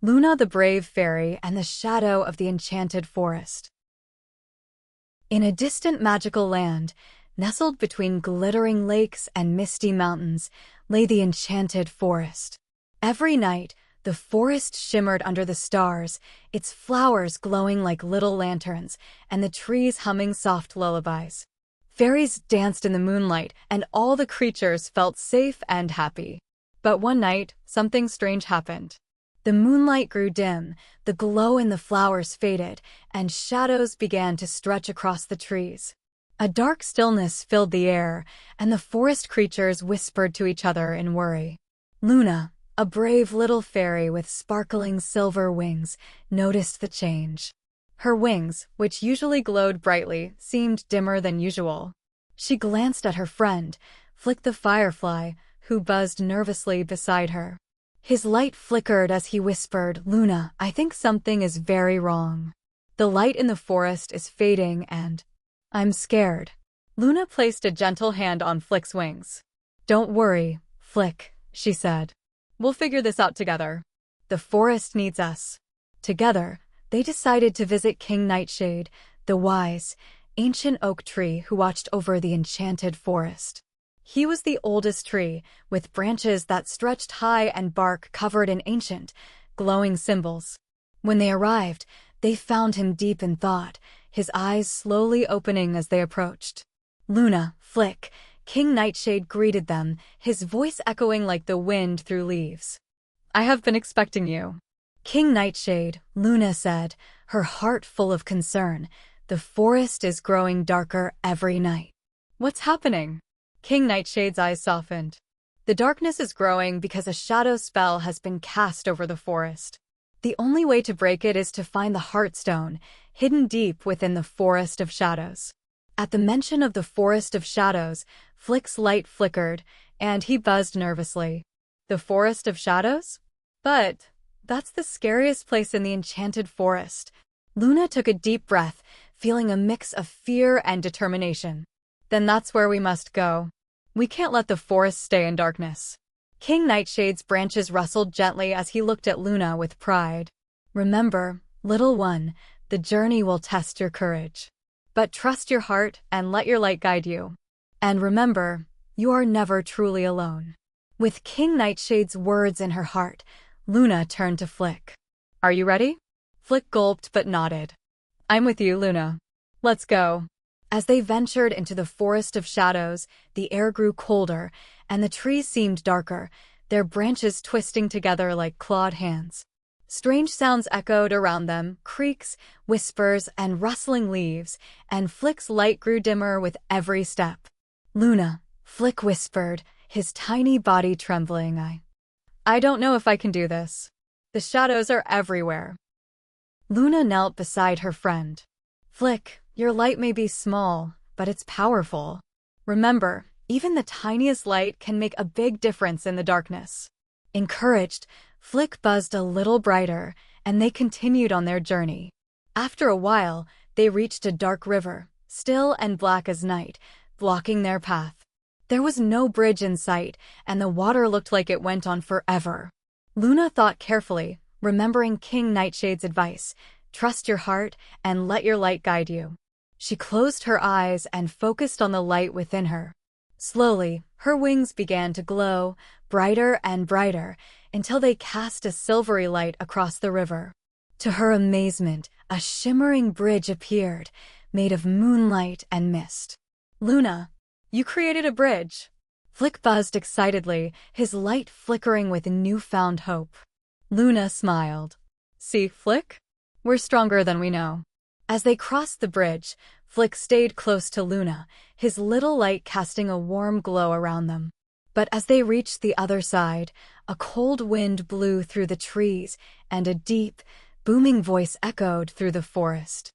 Luna the Brave Fairy and the Shadow of the Enchanted Forest. In a distant magical land, nestled between glittering lakes and misty mountains, lay the Enchanted Forest. Every night, the forest shimmered under the stars, its flowers glowing like little lanterns, and the trees humming soft lullabies. Fairies danced in the moonlight, and all the creatures felt safe and happy. But one night, something strange happened. The moonlight grew dim, the glow in the flowers faded, and shadows began to stretch across the trees. A dark stillness filled the air, and the forest creatures whispered to each other in worry. Luna, a brave little fairy with sparkling silver wings, noticed the change. Her wings, which usually glowed brightly, seemed dimmer than usual. She glanced at her friend, Flick the Firefly, who buzzed nervously beside her. His light flickered as he whispered, "Luna, I think something is very wrong. The light in the forest is fading and I'm scared." Luna placed a gentle hand on Flick's wings. "Don't worry, Flick," she said. "We'll figure this out together. The forest needs us." Together, they decided to visit King Nightshade, the wise, ancient oak tree who watched over the enchanted forest. He was the oldest tree, with branches that stretched high and bark covered in ancient, glowing symbols. When they arrived, they found him deep in thought, his eyes slowly opening as they approached. "Luna, Flick," King Nightshade greeted them, his voice echoing like the wind through leaves. "I have been expecting you." "King Nightshade," Luna said, her heart full of concern, "the forest is growing darker every night." "What's happening?" King Nightshade's eyes softened. "The darkness is growing because a shadow spell has been cast over the forest. The only way to break it is to find the Heartstone, hidden deep within the Forest of Shadows." At the mention of the Forest of Shadows, Flick's light flickered, and he buzzed nervously. "The Forest of Shadows? But that's the scariest place in the enchanted forest." Luna took a deep breath, feeling a mix of fear and determination. "Then that's where we must go. We can't let the forest stay in darkness." King Nightshade's branches rustled gently as he looked at Luna with pride. "Remember, little one, the journey will test your courage. But trust your heart and let your light guide you. And remember, you are never truly alone." With King Nightshade's words in her heart, Luna turned to Flick. "Are you ready?" Flick gulped but nodded. "I'm with you, Luna. Let's go." As they ventured into the Forest of Shadows, the air grew colder, and the trees seemed darker, their branches twisting together like clawed hands. Strange sounds echoed around them, creaks, whispers, and rustling leaves, and Flick's light grew dimmer with every step. "Luna," Flick whispered, his tiny body trembling. I don't know if I can do this. The shadows are everywhere." Luna knelt beside her friend. "Flick, your light may be small, but it's powerful. Remember, even the tiniest light can make a big difference in the darkness." Encouraged, Flick buzzed a little brighter, and they continued on their journey. After a while, they reached a dark river, still and black as night, blocking their path. There was no bridge in sight, and the water looked like it went on forever. Luna thought carefully, remembering King Nightshade's advice, "Trust your heart and let your light guide you." She closed her eyes and focused on the light within her. Slowly, her wings began to glow, brighter and brighter, until they cast a silvery light across the river. To her amazement, a shimmering bridge appeared, made of moonlight and mist. "Luna, you created a bridge." Flick buzzed excitedly, his light flickering with newfound hope. Luna smiled. "See, Flick? We're stronger than we know." As they crossed the bridge, Flick stayed close to Luna, his little light casting a warm glow around them. But as they reached the other side, a cold wind blew through the trees, and a deep, booming voice echoed through the forest.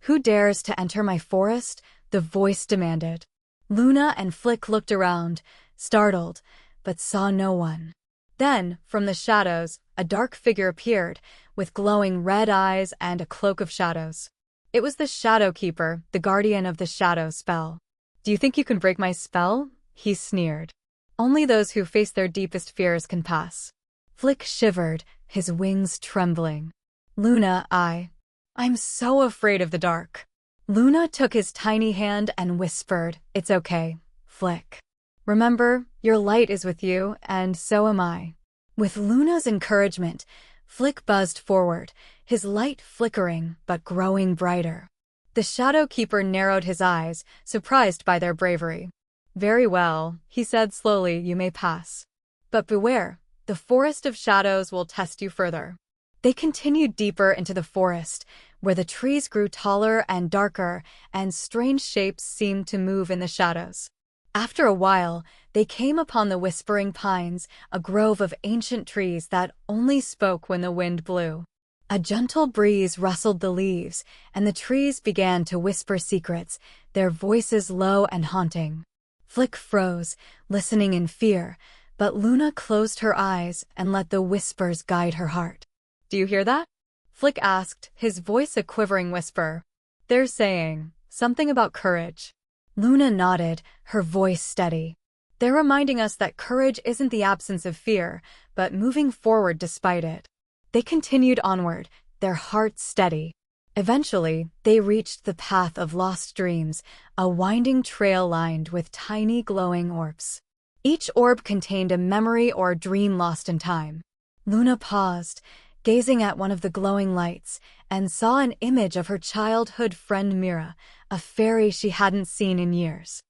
"Who dares to enter my forest?" the voice demanded. Luna and Flick looked around, startled, but saw no one. Then, from the shadows, a dark figure appeared, with glowing red eyes and a cloak of shadows. It was the Shadow Keeper, the guardian of the shadow spell. "Do you think you can break my spell?" he sneered. "Only those who face their deepest fears can pass." Flick shivered, his wings trembling. "Luna, I'm so afraid of the dark." Luna took his tiny hand and whispered, "It's okay, Flick. Remember, your light is with you, and so am I." With Luna's encouragement, Flick buzzed forward, his light flickering but growing brighter. The Shadow Keeper narrowed his eyes, surprised by their bravery. "Very well," he said slowly, "you may pass. But beware, the forest of shadows will test you further." They continued deeper into the forest, where the trees grew taller and darker, and strange shapes seemed to move in the shadows. After a while, they came upon the Whispering Pines, a grove of ancient trees that only spoke when the wind blew. A gentle breeze rustled the leaves, and the trees began to whisper secrets, their voices low and haunting. Flick froze, listening in fear, but Luna closed her eyes and let the whispers guide her heart. "Do you hear that?" Flick asked, his voice a quivering whisper. "They're saying something about courage." Luna nodded, her voice steady. "They're reminding us that courage isn't the absence of fear, but moving forward despite it." They continued onward, their hearts steady. Eventually, they reached the path of lost dreams, a winding trail lined with tiny glowing orbs. Each orb contained a memory or dream lost in time. Luna paused, gazing at one of the glowing lights, and saw an image of her childhood friend Mira, a fairy she hadn't seen in years.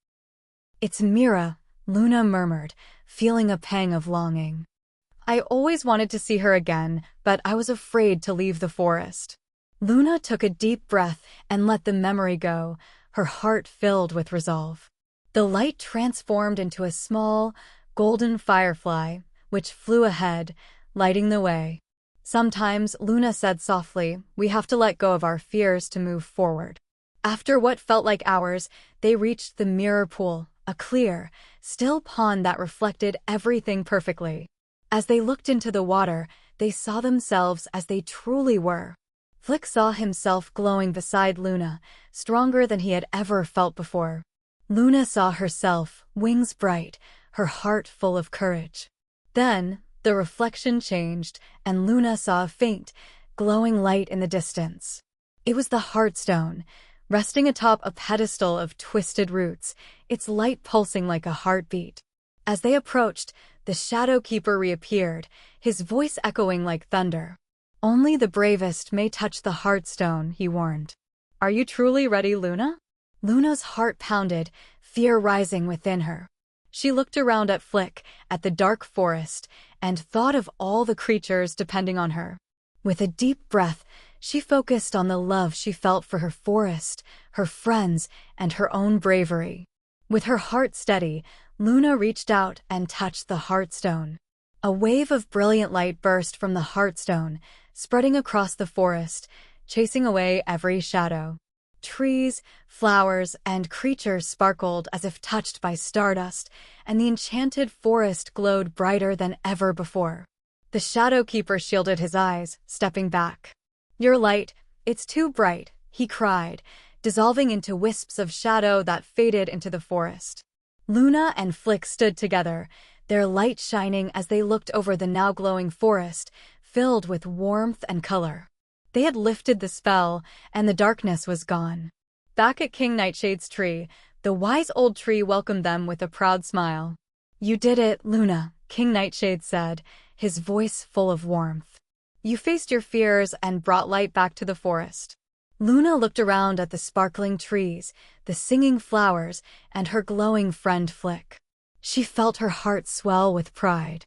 "It's Mira," Luna murmured, feeling a pang of longing. "I always wanted to see her again, but I was afraid to leave the forest." Luna took a deep breath and let the memory go, her heart filled with resolve. The light transformed into a small, golden firefly, which flew ahead, lighting the way. "Sometimes," Luna said softly, "we have to let go of our fears to move forward." After what felt like hours, they reached the mirror pool, a clear, still pond that reflected everything perfectly. As they looked into the water, they saw themselves as they truly were. Flick saw himself glowing beside Luna, stronger than he had ever felt before. Luna saw herself, wings bright, her heart full of courage. Then, the reflection changed, and Luna saw a faint, glowing light in the distance. It was the Heartstone, resting atop a pedestal of twisted roots, its light pulsing like a heartbeat. As they approached, the Shadow Keeper reappeared, his voice echoing like thunder. "Only the bravest may touch the Heartstone," he warned. "Are you truly ready, Luna?" Luna's heart pounded, fear rising within her. She looked around at Flick, at the dark forest, and thought of all the creatures depending on her. With a deep breath, she focused on the love she felt for her forest, her friends, and her own bravery. With her heart steady, Luna reached out and touched the Heartstone. A wave of brilliant light burst from the Heartstone, spreading across the forest, chasing away every shadow. Trees, flowers, and creatures sparkled as if touched by stardust, and the enchanted forest glowed brighter than ever before. The Shadow Keeper shielded his eyes, stepping back. "Your light, it's too bright," he cried, dissolving into wisps of shadow that faded into the forest. Luna and Flick stood together, their light shining as they looked over the now glowing forest, filled with warmth and color. They had lifted the spell, and the darkness was gone. Back at King Nightshade's tree, the wise old tree welcomed them with a proud smile. "You did it, Luna," King Nightshade said, his voice full of warmth. "You faced your fears and brought light back to the forest." Luna looked around at the sparkling trees, the singing flowers, and her glowing friend Flick. She felt her heart swell with pride.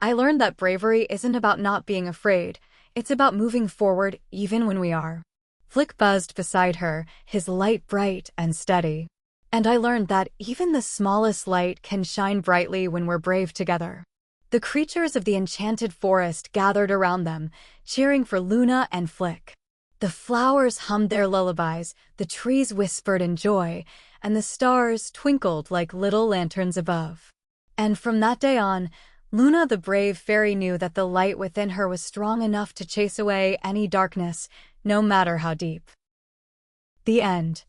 "I learned that bravery isn't about not being afraid. It's about moving forward even when we are." Flick buzzed beside her, his light bright and steady. "And I learned that even the smallest light can shine brightly when we're brave together." The creatures of the enchanted forest gathered around them, cheering for Luna and Flick. The flowers hummed their lullabies, the trees whispered in joy, and the stars twinkled like little lanterns above. And from that day on, Luna the brave fairy knew that the light within her was strong enough to chase away any darkness, no matter how deep. The end.